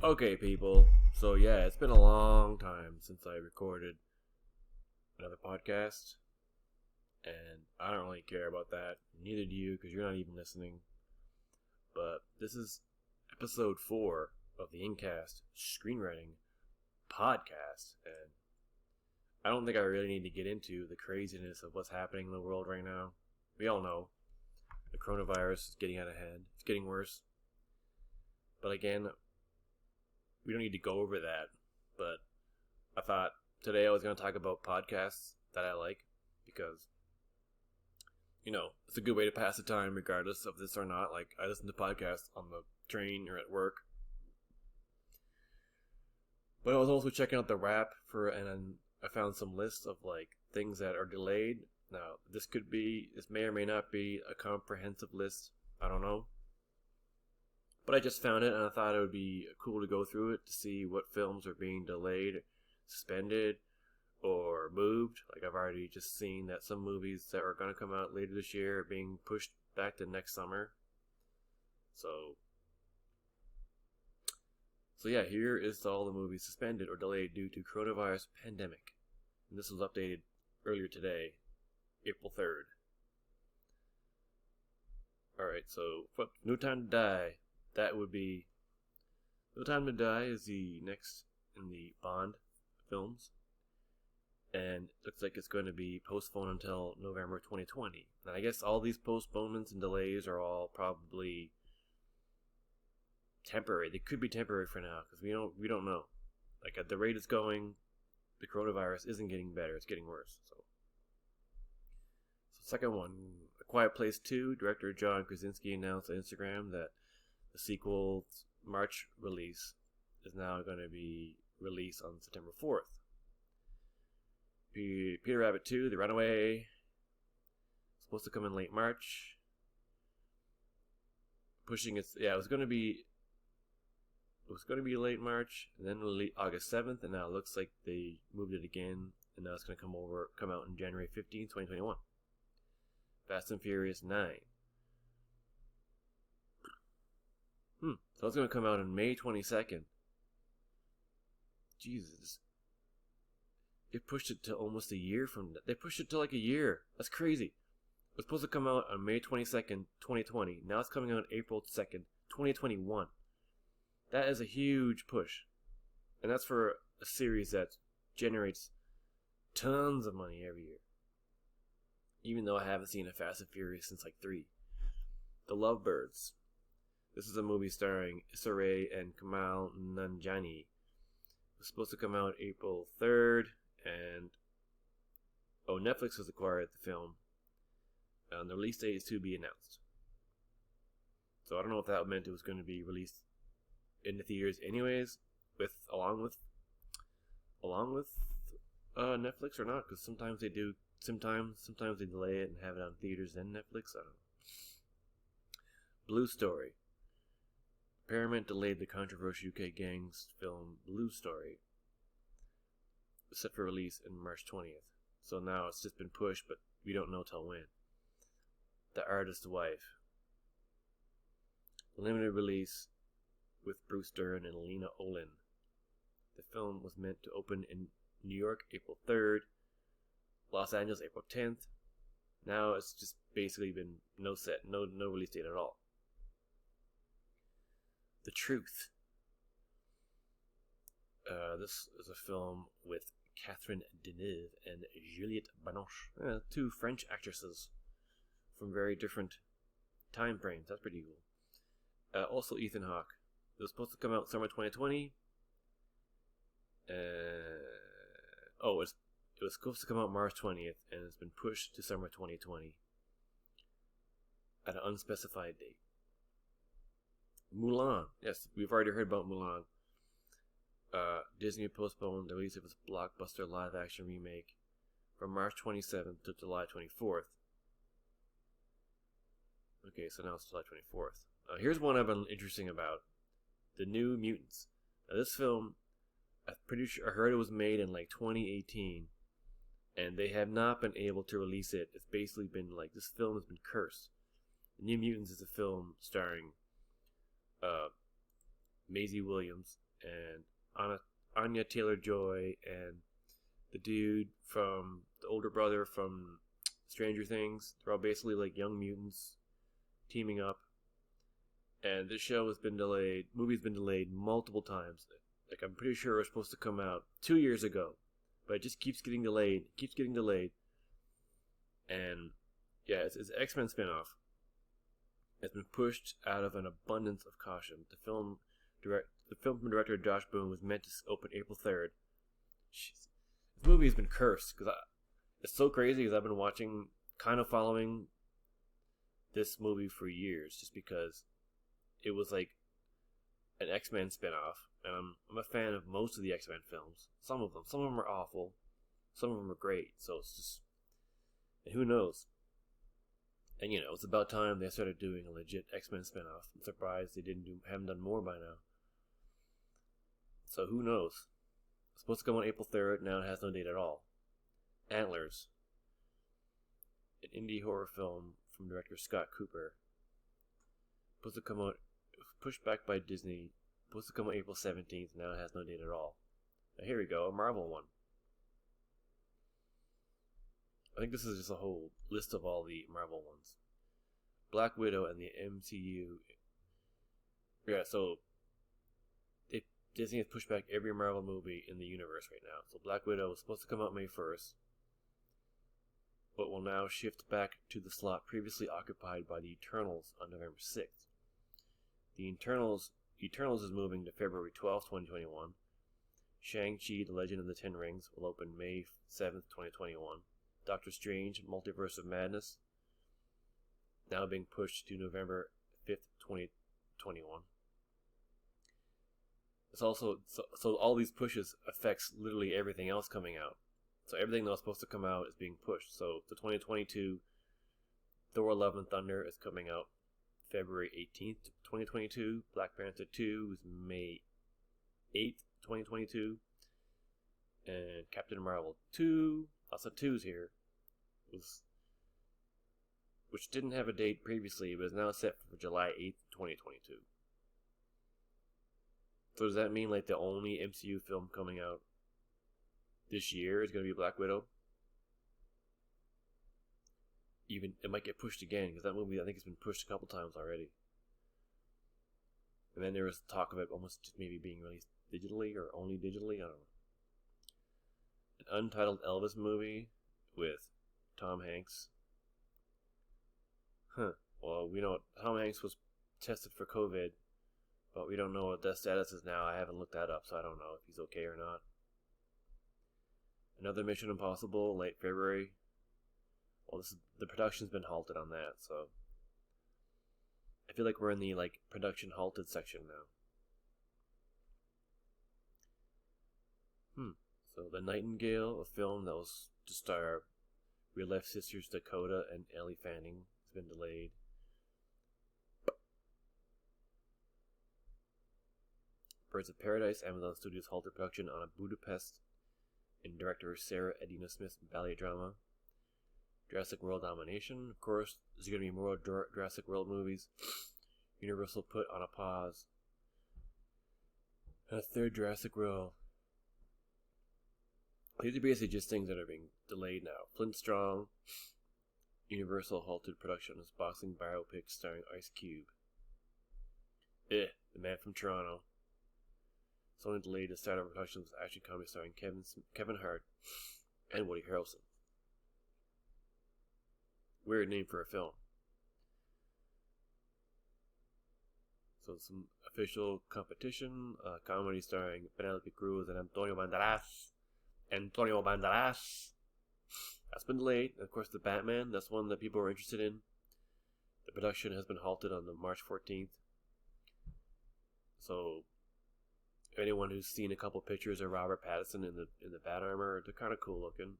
Okay, people. So yeah, it's been a long time since I recorded another podcast, and I don't really care about that. Neither do you, because you're not even listening. But this is episode 4 of the InkCast Screenwriting podcast, and I don't think I really need to get into the craziness of what's happening in the world right now. We all know the coronavirus is getting out of hand. It's getting worse. But again, we don't need to go over that, but I thought today I was going to talk about podcasts that I like because, it's a good way to pass the time regardless of this or not. Like, I listen to podcasts on the train or at work. But I was also checking out the Wrap and I found some lists of, things that are delayed. Now, this may or may not be a comprehensive list. I don't know. But I just found it, and I thought it would be cool to go through it to see what films are being delayed, suspended, or moved. Like, I've already just seen that some movies that are going to come out later this year are being pushed back to next summer. So yeah, here is all the movies suspended or delayed due to coronavirus pandemic. And this was updated earlier today, April 3rd. Alright, so No Time to Die. That would be No Time to Die is the next in the Bond films. And it looks like it's going to be postponed until November 2020. And I guess all these postponements and delays are all probably temporary. They could be temporary for now because we don't know. Like, at the rate it's going, the coronavirus isn't getting better, it's getting worse. So second one, A Quiet Place 2, director John Krasinski announced on Instagram that the sequel's March release is now going to be released on September 4th. Peter Rabbit 2, The Runaway, supposed to come in late March. It was going to be late March, and then August 7th, and now it looks like they moved it again, and now it's going to come out on January 15th, 2021. Fast and Furious 9. So it's going to come out on May 22nd. Jesus. They pushed it to almost a year from that. They pushed it to like a year. That's crazy. It was supposed to come out on May 22nd, 2020. Now it's coming out April 2nd, 2021. That is a huge push. And that's for a series that generates tons of money every year. Even though I haven't seen a Fast and Furious since 3. The Lovebirds. This is a movie starring Issa Rae and Kamal Nanjiani. It was supposed to come out April 3rd, and Netflix has acquired the film, and the release date is to be announced. So I don't know if that meant it was going to be released in the theaters anyways, along with Netflix or not, because sometimes they do. Sometimes they delay it and have it on theaters and Netflix. I don't know. Blue Story. Paramount delayed the controversial UK gangs film Blue Story. It's set for release in March 20th. So now it's just been pushed, but we don't know till when. The Artist's Wife. Limited release with Bruce Dern and Lena Olin. The film was meant to open in New York April 3rd, Los Angeles April 10th. Now it's just basically been no release date at all. The Truth. This is a film with Catherine Deneuve and Juliette Binoche, 2 French actresses from very different time frames. That's pretty cool. Also Ethan Hawke. It was supposed to come out summer 2020. It was supposed to come out March 20th, and it's been pushed to summer 2020 at an unspecified date. Mulan. Yes, we've already heard about Mulan. Disney postponed the release of its blockbuster live-action remake from March 27th to July 24th. Okay, so now it's July 24th. Here's one I've been interesting about. The New Mutants. Now, this film, I'm pretty sure I heard it was made in 2018, and they have not been able to release it. It's basically been this film has been cursed. The New Mutants is a film starring Maisie Williams and Anya Taylor-Joy and the dude from the older brother from Stranger Things. They're all basically like young mutants teaming up. And this show has been delayed. Movie's been delayed multiple times. Like, I'm pretty sure it was supposed to come out 2 years ago, but it just keeps getting delayed. And yeah, it's an X-Men spinoff. It's been pushed out of an abundance of caution. The film director Josh Boone was meant to open April 3rd. Jeez. This movie has been cursed because it's so crazy because I've been following this movie for years, just because it was like an X-Men spinoff, and I'm a fan of most of the X-Men films. Some of them are awful, some of them are great. So it's just, and who knows? And it's about time they started doing a legit X-Men spinoff. I'm surprised they haven't done more by now. So who knows? It's supposed to come on April 3rd. Now it has no date at all. Antlers, an indie horror film from director Scott Cooper. Supposed to come out, pushed back by Disney. Supposed to come on April 17th. Now it has no date at all. Now here we go, a Marvel one. I think this is just a whole list of all the Marvel ones. Black Widow and the MCU. Yeah, so Disney has pushed back every Marvel movie in the universe right now. So Black Widow was supposed to come out May 1st, but will now shift back to the slot previously occupied by the Eternals on November 6th. The Eternals is moving to February 12th, 2021. Shang-Chi, The Legend of the Ten Rings will open May 7th, 2021. Doctor Strange, Multiverse of Madness, now being pushed to November 5th, 2021. It's also, so all these pushes affects literally everything else coming out. So everything that was supposed to come out is being pushed. So the 2022 Thor Love and Thunder is coming out February 18th, 2022. Black Panther 2 is May 8th, 2022. And Captain Marvel 2, lots of 2s here, which didn't have a date previously, but is now set for July 8th, 2022. So does that mean like the only MCU film coming out this year is going to be Black Widow? Even it might get pushed again, because that movie I think has been pushed a couple times already. And then there was talk of it almost just maybe being released digitally or only digitally. I don't know. An untitled Elvis movie with Tom Hanks. Well, we know Tom Hanks was tested for COVID, but we don't know what that status is now. I haven't looked that up, so I don't know if he's okay or not. Another Mission Impossible, late February. Well, the production's been halted on that, so I feel like we're in the production halted section now. So The Nightingale, a film that was to star real-life sisters Dakota and Ellie Fanning, has been delayed. Birds of Paradise, Amazon Studios halted production on a Budapest and director Sarah Edina Smith's ballet drama. Jurassic World Domination, of course, there's going to be more Jurassic World movies. Universal put on a pause a third Jurassic World. These are basically just things that are being delayed now. Flint Strong, Universal halted production of boxing biopic starring Ice Cube. The Man from Toronto. Sony delayed the start of production of action comedy starring Kevin Hart and Woody Harrelson. Weird name for a film. So some official competition, comedy starring Penelope Cruz and Antonio Banderas. That's been delayed. And of course, The Batman, that's one that people are interested in. The production has been halted on the March 14th. So anyone who's seen a couple pictures of Robert Pattinson in the bat armor, they're kind of cool looking.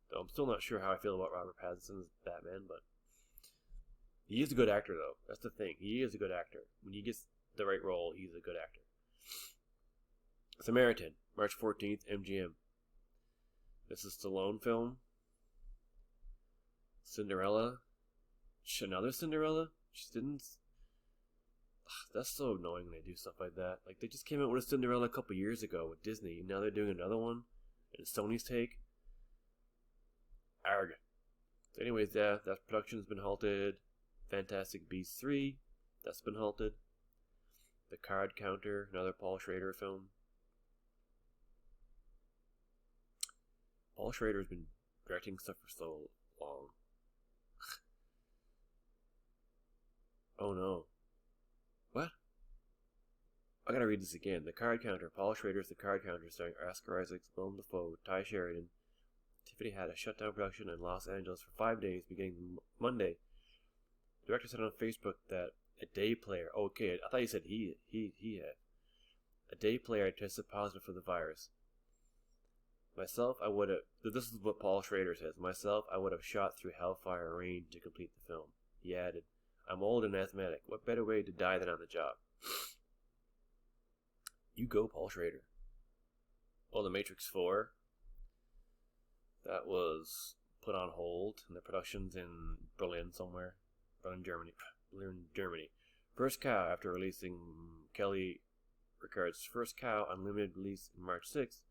Though I'm still not sure how I feel about Robert Pattinson as Batman, but he is a good actor, though. That's the thing. He is a good actor. When he gets the right role, he's a good actor. Samaritan, March 14th, MGM. This is a Stallone film. Cinderella. Another Cinderella? She didn't. That's so annoying when they do stuff like that. Like, they just came out with a Cinderella a couple years ago with Disney, and now they're doing another one, and Sony's take. Arg. So anyways, yeah, that production's been halted. Fantastic Beasts 3, that's been halted. The Card Counter, another Paul Schrader film. Paul Schrader's been directing stuff for so long. Oh no. What? I gotta read this again. The Card Counter. Paul Schrader's The Card Counter, starring Oscar Isaac, Willem Dafoe, Ty Sheridan. Tiffany had a shutdown production in Los Angeles for 5 days, beginning Monday. The director said on Facebook that a day player. Okay, I thought you said he had. A day player tested positive for the virus. Myself, I would have. This is what Paul Schrader says. Myself, I would have shot through hellfire rain to complete the film. He added, I'm old and asthmatic. What better way to die than on the job? You go, Paul Schrader. Well, The Matrix 4. That was put on hold, and the production's in Berlin somewhere. Berlin, Germany. First Cow, after releasing Kelly Ricard's First Cow on limited release in March 6th.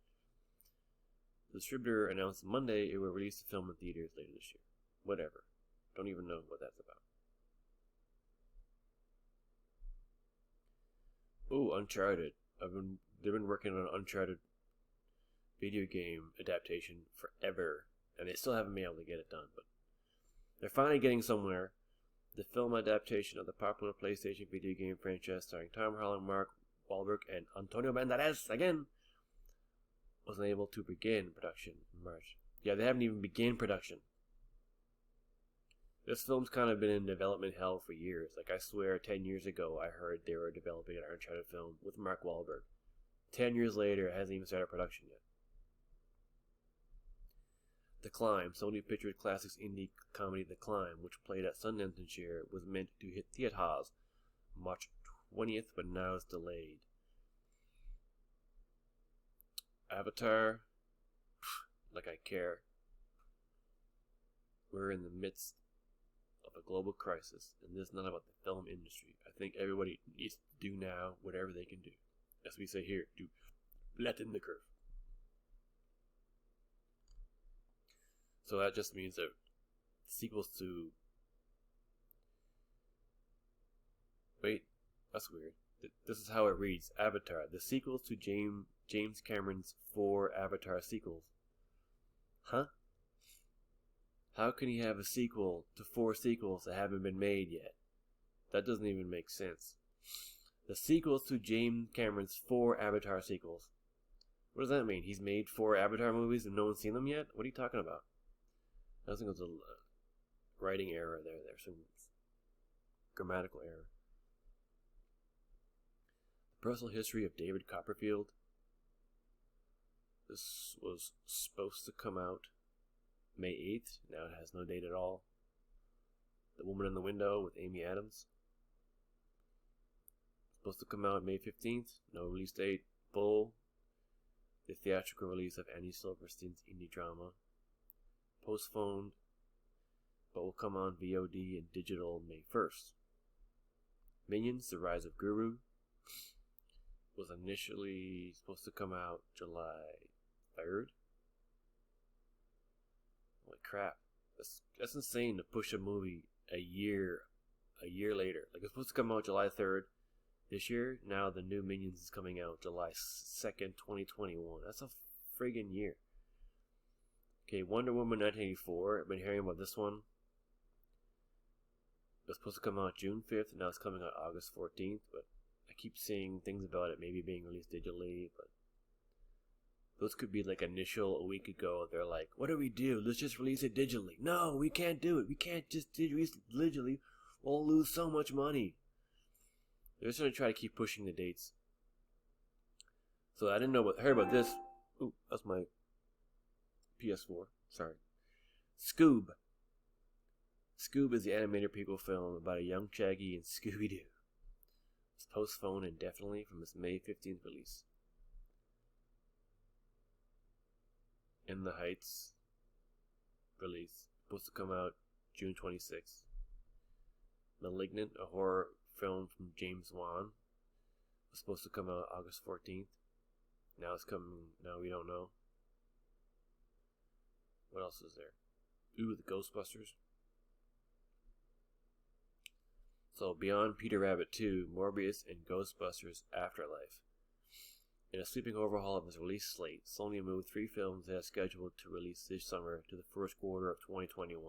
The distributor announced Monday it will release the film in theaters later this year. Whatever. Don't even know what that's about. Ooh, Uncharted. They've been working on an Uncharted video game adaptation forever, and they still haven't been able to get it done, but they're finally getting somewhere. The film adaptation of the popular PlayStation video game franchise starring Tom Holland, Mark Wahlberg, and Antonio Banderas again was unable to begin production in March. Yeah, they haven't even begun production. This film's kind of been in development hell for years. Like, I swear 10 years ago I heard they were developing an Uncharted film with Mark Wahlberg. 10 years later, it hasn't even started production yet. The Climb, Sony Pictures Classics indie comedy The Climb, which played at Sundance this year, was meant to hit theaters March 20th, but now it's delayed. Avatar, like I care. We're in the midst of a global crisis, and this is not about the film industry. I think everybody needs to do now whatever they can do. As we say here, do flatten the curve. So that just means that sequels to... Wait, that's weird. This is how it reads. Avatar. The sequels to James Cameron's 4 Avatar sequels. Huh? How can he have a sequel to 4 sequels that haven't been made yet? That doesn't even make sense. The sequels to James Cameron's 4 Avatar sequels. What does that mean? He's made 4 Avatar movies and no one's seen them yet? What are you talking about? I think it was a writing error there. There's some grammatical error. The personal history of David Copperfield. This was supposed to come out May 8th. Now it has no date at all. The Woman in the Window with Amy Adams. Supposed to come out May 15th. No release date. Bull. The theatrical release of Annie Silverstein's indie drama. Postponed, but will come on VOD and digital May 1st. Minions, The Rise of Guru, was initially supposed to come out July 3rd. Holy crap. That's insane to push a movie a year later. Like, it's supposed to come out July 3rd this year. Now the new Minions is coming out July 2nd, 2021. That's a friggin' year. Okay, Wonder Woman 1984. I've been hearing about this one. It was supposed to come out June 5th, and now it's coming out August 14th, but I keep seeing things about it maybe being released digitally, but those could be like initial a week ago. They're like, what do we do? Let's just release it digitally. No, we can't do it. We can't just release it digitally. We'll lose so much money. They're just going to try to keep pushing the dates. So I didn't know I heard about this. Ooh, that's my PS4. Sorry. Scoob. Scoob is the animated prequel film about a young Shaggy and Scooby-Doo. It's postponed indefinitely from its May 15th release. In the Heights release. Supposed to come out June 26th. Malignant, a horror film from James Wan. It was supposed to come out August 14th. Now it's coming. Now we don't know. What else is there? Ooh, the Ghostbusters. So, beyond Peter Rabbit 2, Morbius, and Ghostbusters Afterlife. In a sweeping overhaul of its release slate, Sony moved 3 films they had scheduled to release this summer to the first quarter of 2021.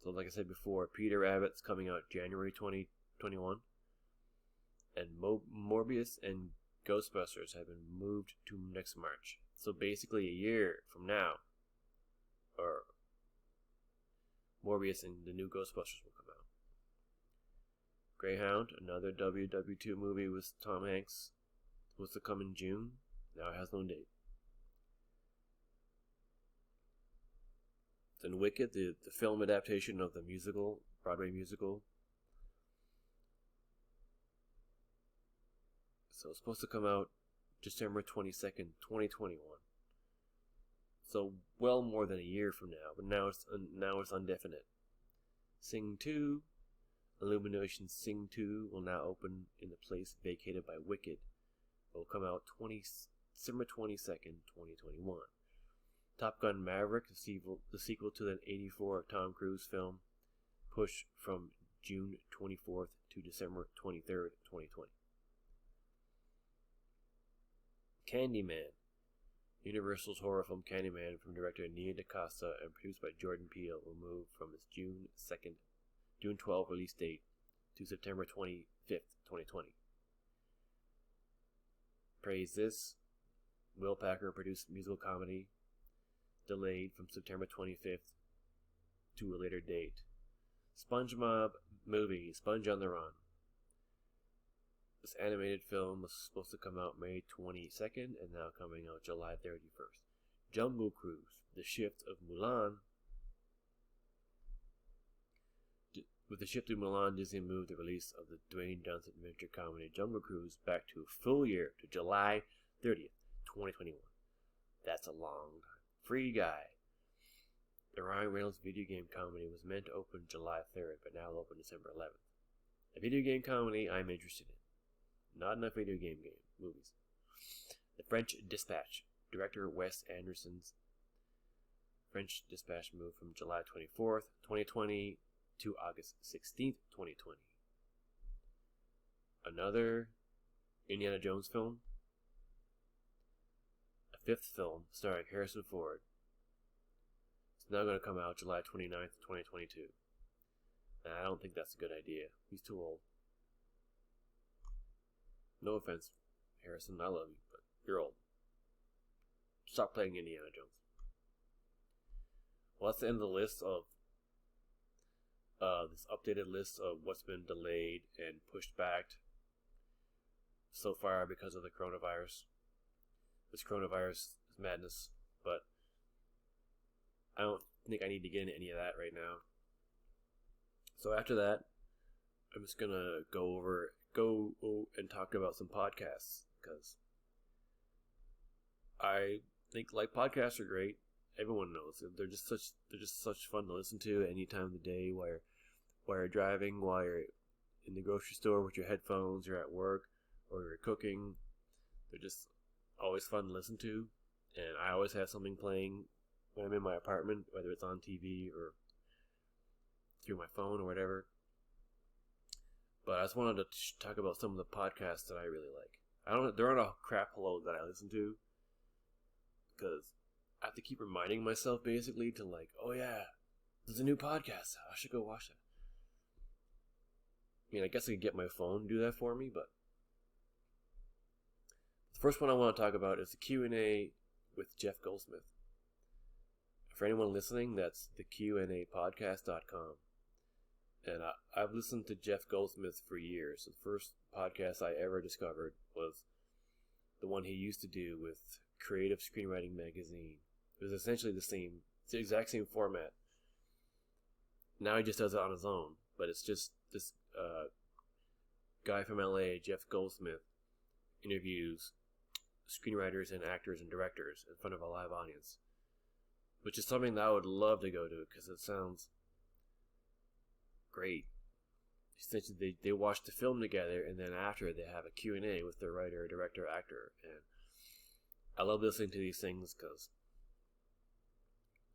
So, like I said before, Peter Rabbit's coming out January 2021, and Morbius and Ghostbusters have been moved to next March. So basically a year from now, or Morbius and the new Ghostbusters will come out. Greyhound, another WW2 movie with Tom Hanks, was to come in June. Now it has no date. Then Wicked, the film adaptation of the musical, Broadway musical. So it's supposed to come out December 22nd, 2021. So well more than a year from now, but now it's indefinite. Sing 2, Illumination Sing 2 will now open in the place vacated by Wicked. It will come out December 22nd, 2021. Top Gun Maverick, the sequel to the 1984 Tom Cruise film, pushed from June 24th to December 23rd, 2020. Candyman. Universal's horror film Candyman from director Nia DaCosta and produced by Jordan Peele will move from its June 12th release date to September 25th, 2020. Praise This. Will Packer produced musical comedy delayed from September 25th to a later date. SpongeBob movie Sponge on the Run. This animated film was supposed to come out May 22nd and now coming out July 31st. Jungle Cruise, The Shift of Mulan. With the shift to Mulan, Disney moved the release of the Dwayne Johnson adventure comedy Jungle Cruise back to a full year to July 30th, 2021. That's a long time. Free Guy. The Ryan Reynolds video game comedy was meant to open July 3rd, but now will open December 11th. A video game comedy I'm interested in. Not enough video game movies. The French Dispatch. Director Wes Anderson's French Dispatch moved from July 24th, 2020 to August 16th, 2020. Another Indiana Jones film. A 5th film starring Harrison Ford. It's now going to come out July 29th, 2022. And I don't think that's a good idea. He's too old. No offense, Harrison, I love you, but you're old. Stop playing Indiana Jones. Well, that's the end of the list of this updated list of what's been delayed and pushed back so far because of the coronavirus. This coronavirus is madness, but I don't think I need to get into any of that right now. So after that, I'm just gonna go and talk about some podcasts, because I think like podcasts are great. Everyone knows they're just such fun to listen to any time of the day, while you're driving, while you're in the grocery store with your headphones, you're at work, or you're cooking. They're just always fun to listen to, and I always have something playing when I'm in my apartment, whether it's on TV or through my phone or whatever. But I just wanted to talk about some of the podcasts that I really like. There aren't a crap load that I listen to, because I have to keep reminding myself basically to like, oh yeah, there's a new podcast. I should go watch that. I mean, I guess I could get my phone to do that for me, but the first one I want to talk about is the Q&A with Jeff Goldsmith. For anyone listening, that's theqandapodcast.com. And I've listened to Jeff Goldsmith for years. The first podcast I ever discovered was the one he used to do with Creative Screenwriting magazine. It was essentially it's the exact same format. Now he just does it on his own, but it's just this guy from LA, Jeff Goldsmith, interviews screenwriters and actors and directors in front of a live audience, which is something that I would love to go to because it sounds great. essentially they watch the film together, and then after they have a Q&A with the writer, director, actor. And I love listening to these things because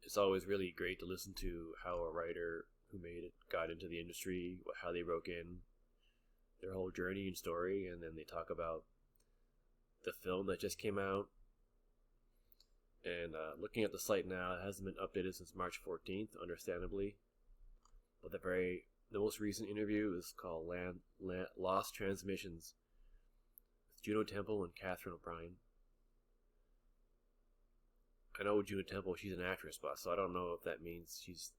it's always really great to listen to how a writer who made it got into the industry, how they broke in, their whole journey and story, and then they talk about the film that just came out. And looking at the site now, it hasn't been updated since March 14th, understandably. But the most recent interview is called Lost Transmissions with Juno Temple and Catherine O'Brien. I know Juno Temple, she's an actress, but so I don't know if that means she's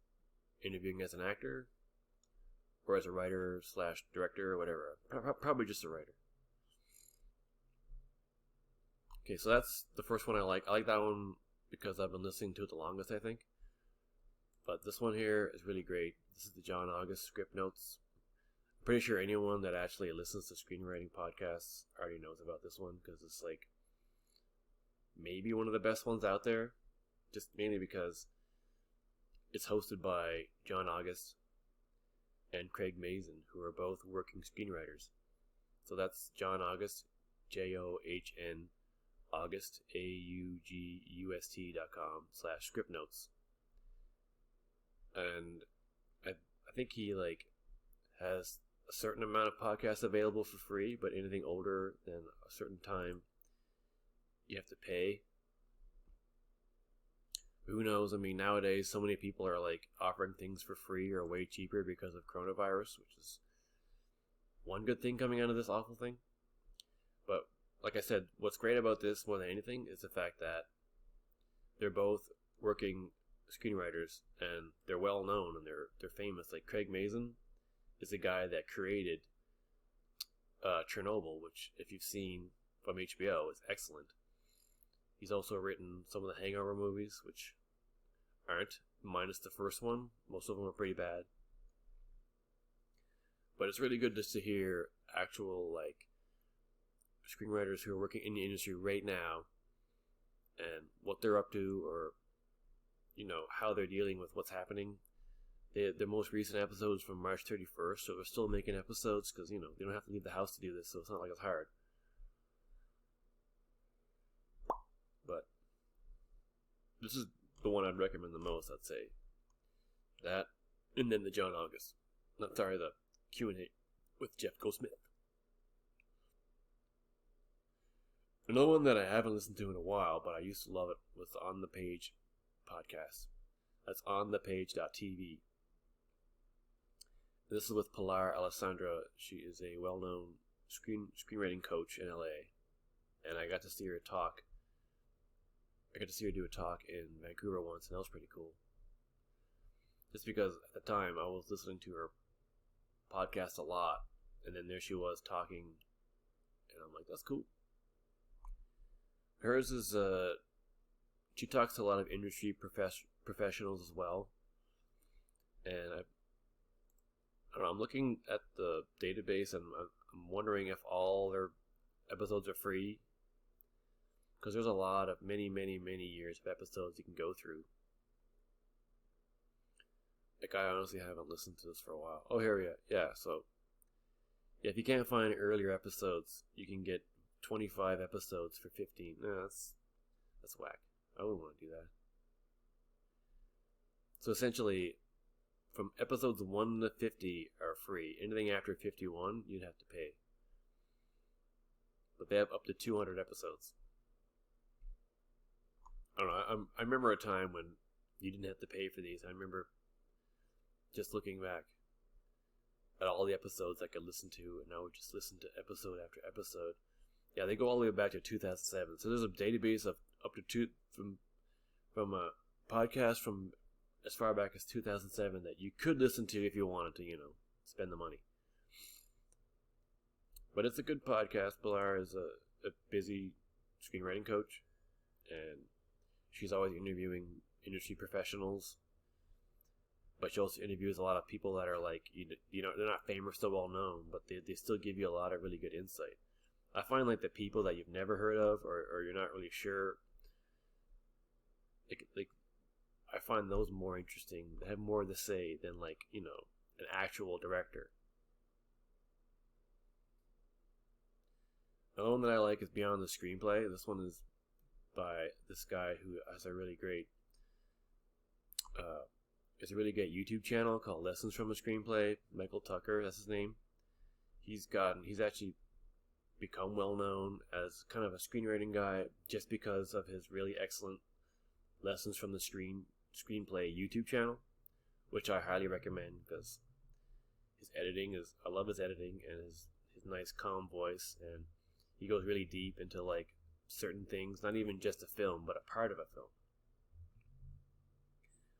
interviewing as an actor or as a writer / director or whatever. Probably just a writer. Okay, so that's the first one I like. I like that one because I've been listening to it the longest, I think. But this one here is really great. This is the John August script notes. I'm pretty sure anyone that actually listens to screenwriting podcasts already knows about this one because it's like maybe one of the best ones out there. Just mainly because it's hosted by John August and Craig Mazin, who are both working screenwriters. So that's John August, JOHN August, AUGUST.com/script notes. And I think he has a certain amount of podcasts available for free, but anything older than a certain time you have to pay. Who knows? I mean, nowadays so many people are offering things for free or way cheaper because of coronavirus, which is one good thing coming out of this awful thing. But like I said, what's great about this more than anything is the fact that they're both working screenwriters and they're well known and they're famous. Like Craig Mazin is the guy that created Chernobyl, which if you've seen from HBO is excellent. He's also written some of the Hangover movies, which aren't, minus the first one. Most of them are pretty bad. But it's really good just to hear actual screenwriters who are working in the industry right now and what they're up to, or how they're dealing with what's happening. The most recent episodes from March 31st, so they're still making episodes because they don't have to leave the house to do this, so it's not like it's hard. But this is the one I'd recommend the most, I'd say. That, and then the John August. The Q&A with Jeff Goldsmith. Another one that I haven't listened to in a while, but I used to love it, was the On the Page podcast. That's onthepage.tv. This is with Pilar Alessandra. She is a well-known screenwriting coach in LA, and I got to see her talk. I got to see her do a talk in Vancouver once, and that was pretty cool. Just because at the time I was listening to her podcast a lot, and then there she was talking, and I'm like, that's cool. Hers is, she talks to a lot of industry professionals as well, and I don't know, I'm looking at the database, and I'm wondering if all their episodes are free, because there's a lot of many years of episodes you can go through. I honestly haven't listened to this for a while. Oh, here we are. Yeah, so if you can't find earlier episodes, you can get 25 episodes for 15. No, that's whack. I wouldn't want to do that. So essentially, from episodes 1 to 50 are free. Anything after 51, you'd have to pay. But they have up to 200 episodes. I don't know. I remember a time when you didn't have to pay for these. I remember just looking back at all the episodes I could listen to, and I would just listen to episode after episode. Yeah, they go all the way back to 2007. So there's a database of up to from a podcast from as far back as 2007 that you could listen to if you wanted to, spend the money. But it's a good podcast. Pilar is a busy screenwriting coach, and she's always interviewing industry professionals. But she also interviews a lot of people that are they're not famous or well known, but they still give you a lot of really good insight. I find the people that you've never heard of or you're not really sure, I find those more interesting. They have more to say than an actual director. Another one that I like is Beyond the Screenplay. This one is by this guy who has a really great YouTube channel called Lessons from a Screenplay. Michael Tucker, that's his name. He's actually become well known as kind of a screenwriting guy just because of his really excellent Lessons from the Screenplay YouTube channel, which I highly recommend because I love his editing and his nice calm voice, and he goes really deep into like certain things, not even just a film, but a part of a film.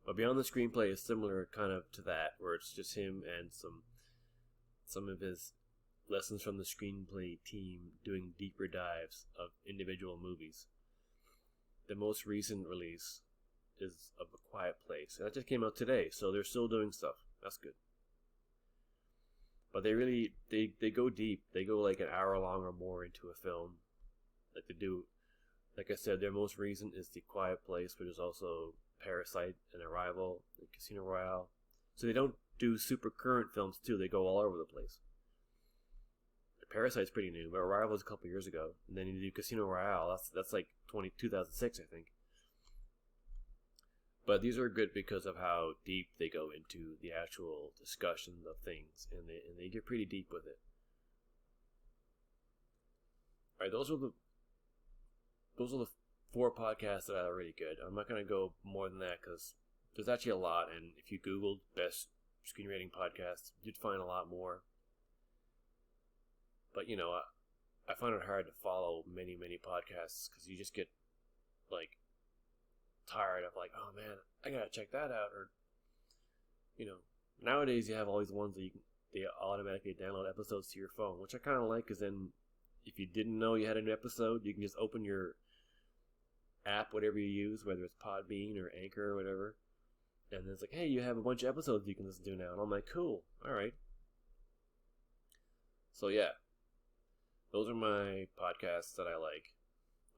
But Beyond the Screenplay is similar kind of to that, where it's just him and some of his Lessons from the Screenplay team doing deeper dives of individual movies. The most recent release is of A Quiet Place, and that just came out today, so they're still doing stuff. That's good. But they go deep. They go like an hour long or more into a film. Like they do, like I said, their most recent is The Quiet Place, which is also Parasite and Arrival and Casino Royale. So they don't do super current films too. They go all over the place. Parasite's pretty new, but Arrival was a couple years ago. And then you do Casino Royale. That's like 2006, I think. But these are good because of how deep they go into the actual discussion of things, and they get pretty deep with it. All right, those are the 4 podcasts that are really good. I'm not going to go more than that because there's actually a lot, and if you Googled best screenwriting podcasts, you'd find a lot more. But you know, I find it hard to follow many podcasts because you just get like tired of like, oh man, I gotta check that out, or you know, nowadays you have all these ones that they automatically download episodes to your phone, which I kind of like, because then if you didn't know you had a new episode, you can just open your app, whatever you use, whether it's Podbean or Anchor or whatever, and it's like, hey, you have a bunch of episodes you can listen to now, and I'm like, cool, all right. So yeah, those are my podcasts that I like.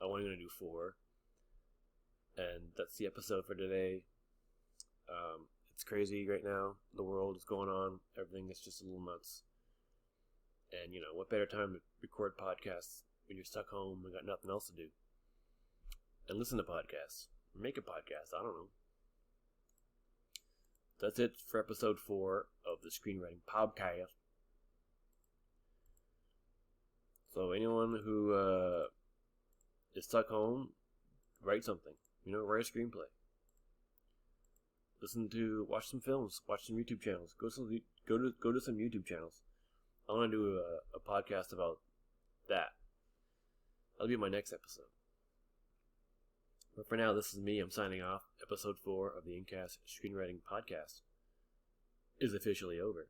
I'm only going to do 4. And that's the episode for today. It's crazy right now. The world is going on. Everything is just a little nuts. And, you know, what better time to record podcasts when you're stuck home and got nothing else to do? And listen to podcasts. Or make a podcast. I don't know. That's it for episode 4 of the Screenwriting Podcast. So anyone who is stuck home, write something. You know, write a screenplay. Watch some films, watch some YouTube channels. Go to some YouTube channels. I want to do a podcast about that. That'll be my next episode. But for now, this is me. I'm signing off. Episode 4 of the InkCast Screenwriting Podcast is officially over.